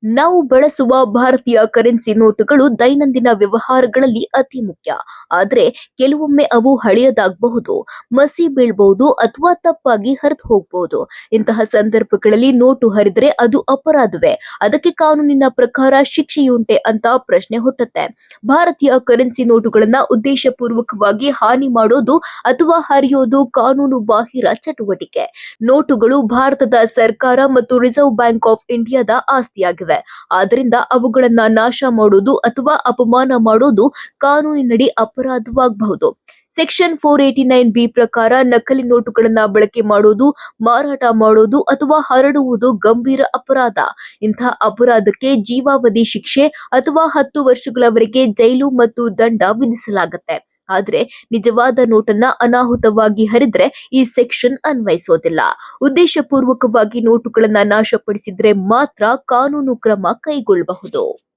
ನಾವು ಬಳಸುವ ಭಾರತೀಯ ಕರೆನ್ಸಿ ನೋಟುಗಳು ದೈನಂದಿನ ವ್ಯವಹಾರಗಳಲ್ಲಿ ಅತಿ ಮುಖ್ಯ. ಆದರೆ ಕೆಲವೊಮ್ಮೆ ಅವು ಹಳೆಯದಾಗಬಹುದು, ಮಸಿ ಬೀಳಬಹುದು ಅಥವಾ ತಪ್ಪಾಗಿ ಹರಿದು ಹೋಗಬಹುದು. ಇಂತಹ ಸಂದರ್ಭಗಳಲ್ಲಿ ನೋಟು ಹರಿದರೆ ಅದು ಅಪರಾಧವೇ? ಅದಕ್ಕೆ ಕಾನೂನಿನ ಪ್ರಕಾರ ಶಿಕ್ಷೆಯುಂಟೆ ಅಂತ ಪ್ರಶ್ನೆ ಹುಟ್ಟುತ್ತೆ. ಭಾರತೀಯ ಕರೆನ್ಸಿ ನೋಟುಗಳನ್ನ ಉದ್ದೇಶಪೂರ್ವಕವಾಗಿ ಹಾನಿ ಮಾಡೋದು ಅಥವಾ ಹರಿಯೋದು ಕಾನೂನು ಬಾಹಿರ ಚಟುವಟಿಕೆ. ನೋಟುಗಳು ಭಾರತದ ಸರ್ಕಾರ ಮತ್ತು ರಿಸರ್ವ್ ಬ್ಯಾಂಕ್ ಆಫ್ ಇಂಡಿಯಾದ ಆಸ್ತಿಯಾಗಿವೆ. ಆದ್ದರಿಂದ ಅವುಗಳನ್ನ ನಾಶ ಮಾಡೋದು ಅಥವಾ ಅಪಮಾನ ಮಾಡೋದು ಕಾನೂನಿನಡಿ ಅಪರಾಧವಾಗಬಹುದು. ಸೆಕ್ಷನ್ 489 ಬಿ ಪ್ರಕಾರ ನಕಲಿ ನೋಟುಗಳನ್ನ ಬಳಕೆ ಮಾಡೋದು, ಮಾರಾಟ ಮಾಡೋದು ಅಥವಾ ಹರಡುವುದು ಗಂಭೀರ ಅಪರಾಧ. ಇಂತಹ ಅಪರಾಧಕ್ಕೆ ಜೀವಾವಧಿ ಶಿಕ್ಷೆ ಅಥವಾ 10 ವರ್ಷಗಳವರೆಗೆ ಜೈಲು ಮತ್ತು ದಂಡ ವಿಧಿಸಲಾಗುತ್ತೆ. ಆದ್ರೆ ನಿಜವಾದ ನೋಟನ್ನ ಅನಾಹುತವಾಗಿ ಹರಿದ್ರೆ ಈ ಸೆಕ್ಷನ್ ಅನ್ವಯಿಸೋದಿಲ್ಲ. ಉದ್ದೇಶಪೂರ್ವಕವಾಗಿ ನೋಟುಗಳನ್ನ ನಾಶಪಡಿಸಿದ್ರೆ ಮಾತ್ರ ಕಾನೂನು ಕ್ರಮ ಕೈಗೊಳ್ಳಬಹುದು.